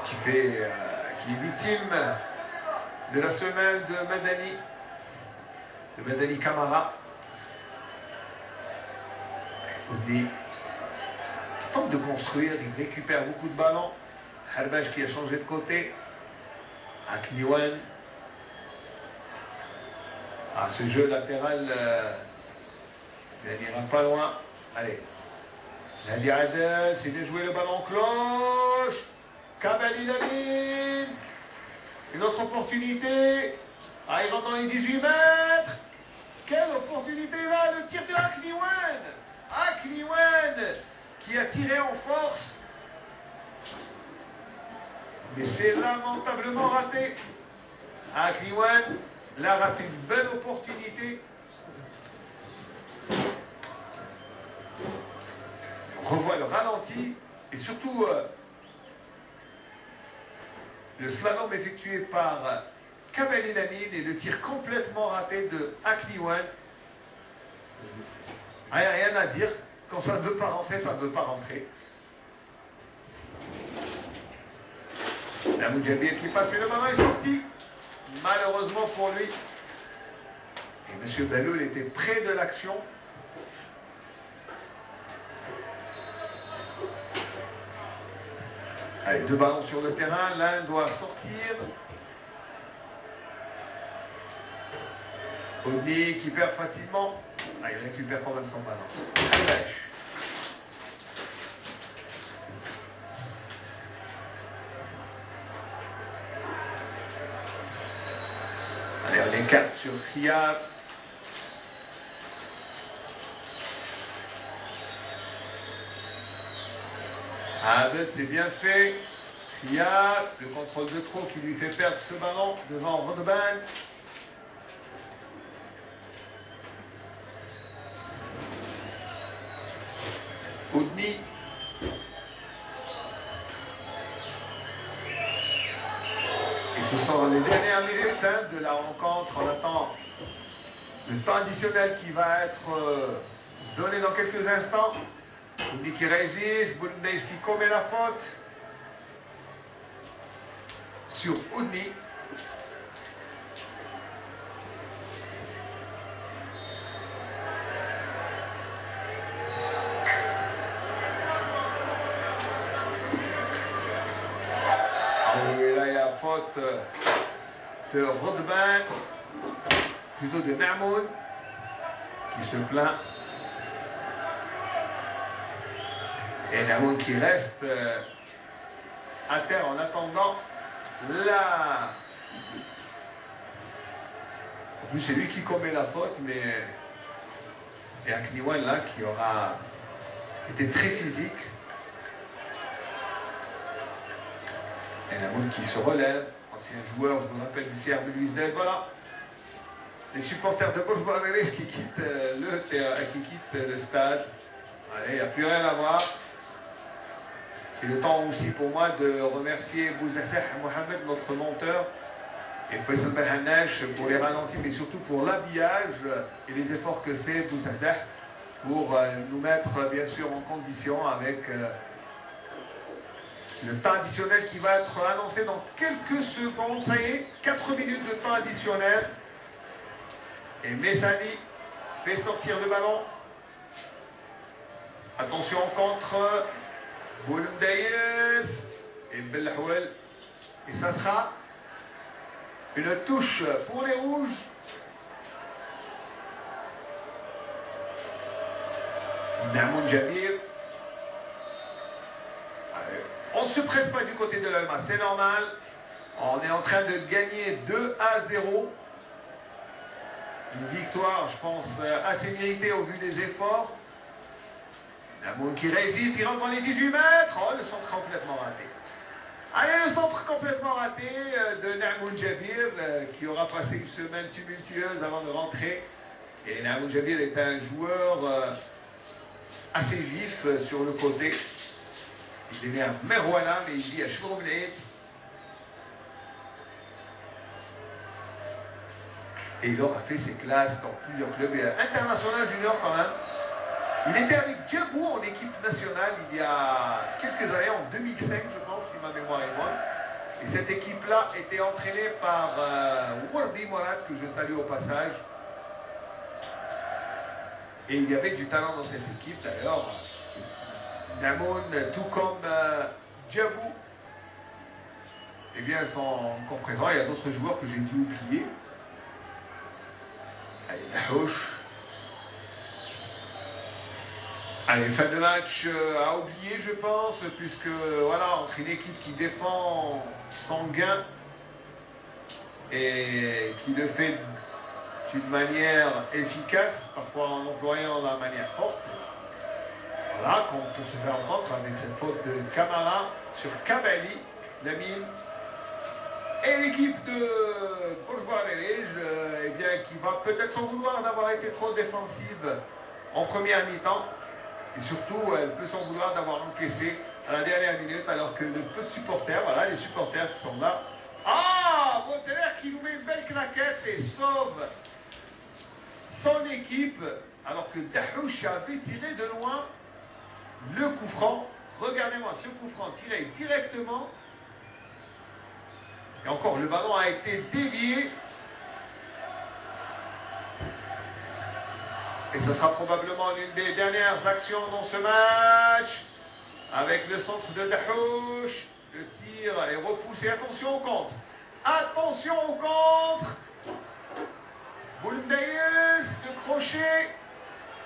qui est victime de la semelle de Madani Camara. Oudni qui tente de construire, il récupère beaucoup de ballons. Harbaj qui a changé de côté. Akniwan. Ce jeu latéral, il n'ira pas loin. Allez. Nadi Adel, c'est bien joué le ballon cloche. Kabali Lamine. Une autre opportunité. Il rentre dans les 18 mètres. Quelle opportunité là, le tir de Akniwan. Akniwan qui a tiré en force. Mais c'est lamentablement raté. Akniwan l'a raté, une belle opportunité. On revoit le ralenti et surtout le slalom effectué par Kabali Lamine et le tir complètement raté de Akniwan. Il n'y a rien à dire. Quand ça ne veut pas rentrer, ça ne veut pas rentrer. La Moudjabir qui passe, mais le ballon est sorti. Malheureusement pour lui. Et M. Belloul était près de l'action. Allez, 2 ballons sur le terrain. L'un doit sortir. Oudni qui perd facilement. Il récupère quand même son ballon. Allez, on écarte sur Khia. Abed, c'est bien fait. Khia, le contrôle de trop qui lui fait perdre ce ballon devant Rodban. Oudni. Et ce sont les dernières minutes de la rencontre. On attend le temps additionnel qui va être donné dans quelques instants. Oudni qui résiste, Boundaïs qui commet la faute sur Oudni. Là, il y a la faute de Rodban, plutôt de Namoun, qui se plaint. Et Namoun qui reste à terre en attendant la... En plus, c'est lui qui commet la faute, mais c'est Akniwan là qui aura été très physique. Et Namoun qui se relève, ancien joueur, je vous rappelle, du CR de Louis Del. Voilà, les supporters de Bosch-Barrelès qui quittent le stade. Allez, il n'y a plus rien à voir. C'est le temps aussi pour moi de remercier Bouzasseh Mohamed, notre monteur, et Faisal Bahanash pour les ralentis, mais surtout pour l'habillage et les efforts que fait Bouzasseh pour nous mettre bien sûr en condition avec le temps additionnel qui va être annoncé dans quelques secondes. Ça y est, 4 minutes de temps additionnel. Et Messani fait sortir le ballon. Attention contre Boulmdaïs et Belhouel. Et ça sera une touche pour les rouges. Namoun Jabir. On ne se presse pas du côté de l'Alma, c'est normal. On est en train de gagner 2-0. Une victoire, je pense, assez méritée au vu des efforts. Namoun qui résiste, il rentre dans les 18 mètres. Oh, le centre complètement raté. Allez, le centre complètement raté de Namoun Jabir, qui aura passé une semaine tumultueuse avant de rentrer. Et Namoun Jabir est un joueur assez vif sur le côté. Il est né à Merouana, mais il vit à Chouroublaïd. Et il aura fait ses classes dans plusieurs clubs internationaux juniors quand même. Il était avec Djabou en équipe nationale il y a quelques années, en 2005 je pense, si ma mémoire est bonne. Cette équipe-là était entraînée par Wardi Morat, que je salue au passage. Et il y avait du talent dans cette équipe d'ailleurs. Namoun, tout comme Djabou, eh bien, sont encore présents. Il y a d'autres joueurs que j'ai dû oublier. Allez, Dahouch. Allez, fin de match à oublier, je pense, puisque voilà, entre une équipe qui défend sans gain et qui le fait d'une manière efficace, parfois en employant la manière forte. Voilà, qu'on peut se faire entendre avec cette faute de Camara sur Kabali, Lamine. Et l'équipe de Bourgois-Relège, eh bien, qui va peut-être s'en vouloir d'avoir été trop défensive en première mi-temps. Et surtout, elle peut s'en vouloir d'avoir encaissé à la dernière minute, alors que le peu de supporters, voilà, les supporters qui sont là. Ah, Baudelaire qui nous met une belle claquette et sauve son équipe, alors que Dahouch avait tiré de loin le coup franc. Regardez-moi ce coup franc tiré directement. Et encore, le ballon a été dévié. Et ce sera probablement l'une des dernières actions dans ce match. Avec le centre de Dahouch. Le tir est repoussé. Attention au contre. Attention au contre. Boulmdaïs, le crochet.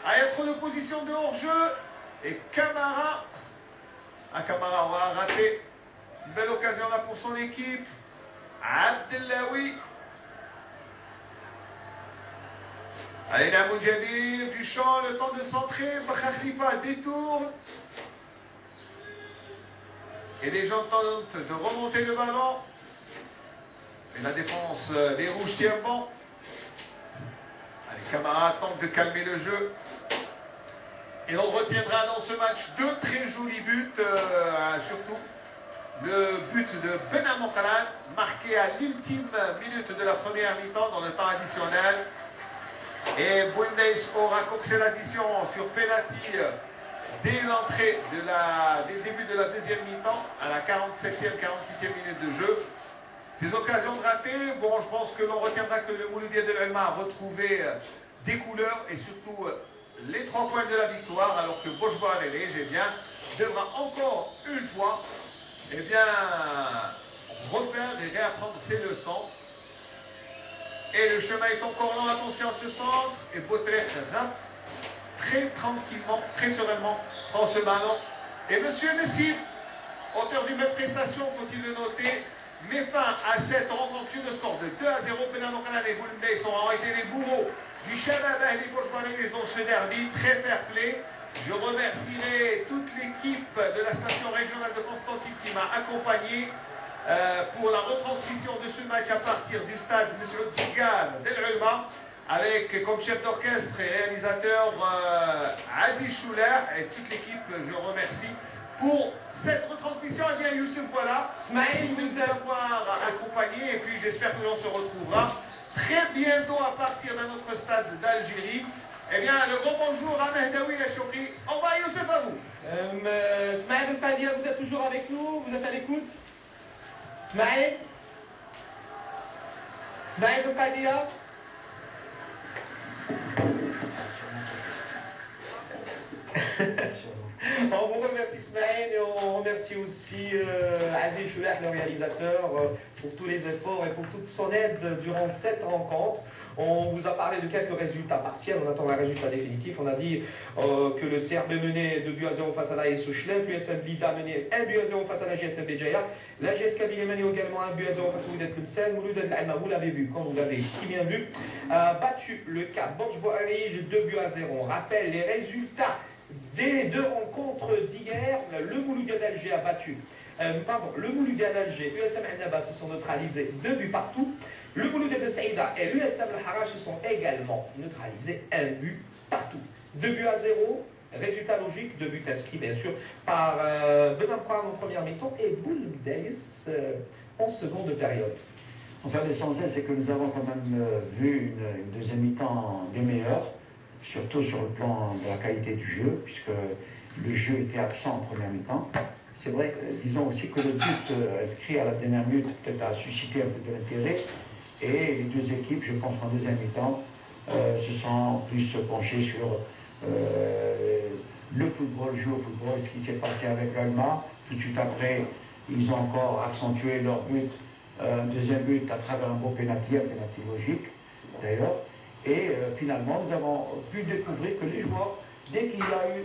À être de position de hors-jeu. Et Camara. Camara va rater. Une belle occasion là pour son équipe. Abdellaoui. Allez, Namoun Jabir du champ, le temps de centrer. Khalifa détourne. Et les gens tentent de remonter le ballon. Et la défense des Rouges tient bon. Allez, Camara tente de calmer le jeu. Et l'on retiendra dans ce match deux très jolis buts, surtout le but de Benhamou Khalan, marqué à l'ultime minute de la première mi-temps dans le temps additionnel. Et Boulnais aura coursé l'addition sur penalty dès l'entrée dès le début de la deuxième mi-temps, à la 47e, 48e minute de jeu. Des occasions de rater. Bon, je pense que l'on retiendra que le Mouloudia de l'Elma a retrouvé des couleurs et surtout les 3 points de la victoire, alors que Bourgois-Relège, eh bien, devra encore une fois, eh bien, refaire et réapprendre ses leçons. Et le chemin est encore long. Attention à ce centre. Et Baudelaire très tranquillement, très sereinement, prend ce ballon. Et Monsieur Nessim, auteur d'une même prestation, faut-il le noter, met fin à cette rencontre sur le score de 2-0. Benhamou Khalan et Boulmdaïs ont été les bourreaux du Shabab Ahli Bourgois-Relège dans ce derby. Très fair play. Je remercierai toute l'équipe de la station régionale de Constantine qui m'a accompagné pour la retransmission de ce match à partir du stade M. Zigan d'El Ulma, avec comme chef d'orchestre et réalisateur Aziz Chouler et toute l'équipe. Je remercie pour cette retransmission. Eh bien, Youssef, voilà, merci de nous avoir accompagnés et puis j'espère que l'on se retrouvera très bientôt à partir d'un autre stade d'Algérie. Eh bien, le grand bonjour à Mehdaoui et Choukri. Au revoir, Youssef, à vous. Smaïl Ben Padia, vous êtes toujours avec nous? Vous êtes à l'écoute? Smaïl? Smaïl Ben Padia? On vous remercie Smaïl et on remercie aussi Aziz Chouler, le réalisateur, pour tous les efforts et pour toute son aide durant cette rencontre. On vous a parlé de quelques résultats partiels, on attend un résultat définitif. On a dit que le CRB menait 2-0 face à la AS Souchlef, l'USM Blida menait 1-0 face à la GSM Béjaïa, la GS Kabylie menait également 1-0 face au Mouloudia Tlemcen. Mouloudia de l'Alma, vous l'avez vu, comme vous l'avez si bien vu, battu le Cap Bourgois-Relège 2-0. On rappelle les résultats des deux rencontres d'hier. Le Mouloudia d'Alger a battu, le Mouloudia d'Alger, l'USM Annaba se sont neutralisés 2 buts partout. Le Mouloudia de Saïda et l'USM Al-Haraj se sont également neutralisés 1 but partout. 2-0. Résultat logique, 2 buts inscrits bien sûr par Benhamou Khalan en première mi-temps et Boulmdaïs en seconde période. Enfin, l'essentiel, c'est que nous avons quand même vu une deuxième mi-temps des meilleurs, surtout sur le plan de la qualité du jeu, puisque le jeu était absent en première mi-temps. c'est vrai, disons aussi que le but inscrit à la dernière minute peut-être a suscité un peu de l'intérêt. Et les deux équipes, je pense qu'en deuxième mi-temps, se sont plus penchées sur le football, jouer au football, ce qui s'est passé avec l'Allemagne. Tout de suite après, ils ont encore accentué leur but, un deuxième but à travers un beau pénalty, un pénalty logique d'ailleurs. Et finalement, nous avons pu découvrir que les joueurs, dès qu'il y a eu,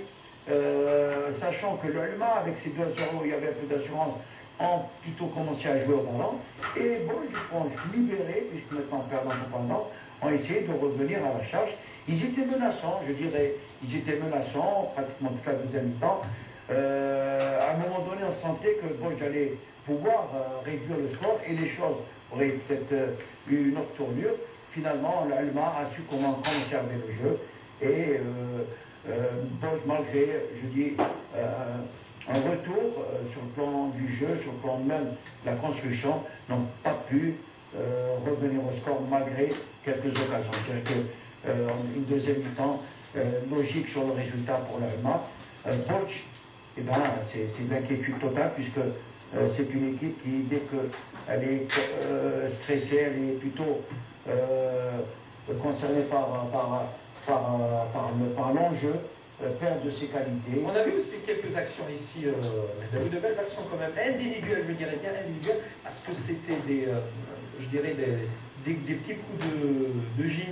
sachant que l'Allemagne, avec ses 2-0, il y avait un peu d'assurance, ont plutôt commencé à jouer au ballon. Et bon, je pense, libérés, puisque maintenant perdant cependant, ont essayé de revenir à la charge. Ils étaient menaçants, je dirais, ils étaient menaçants, pratiquement toute la deuxième mi-temps. À un moment donné, on sentait que bon, j'allais pouvoir réduire le score et les choses auraient peut-être eu une autre tournure. Finalement, l'Allemagne a su comment conserver le jeu et bon, malgré, je dis, un retour sur le plan du jeu, sur le plan même de la construction, n'ont pas pu revenir au score malgré quelques occasions. Je dirais qu'une deuxième mi-temps logique sur le résultat pour l'Allemagne. Boch, eh ben, c'est de l'inquiétude totale puisque c'est une équipe qui, dès qu'elle est stressée, elle est plutôt concernée par l'enjeu, perd de ses qualités. On a vu aussi quelques actions ici, on a vu de belles actions quand même, individuelles, je dirais bien individuelles, parce que c'était des, je dirais des petits coups de gym.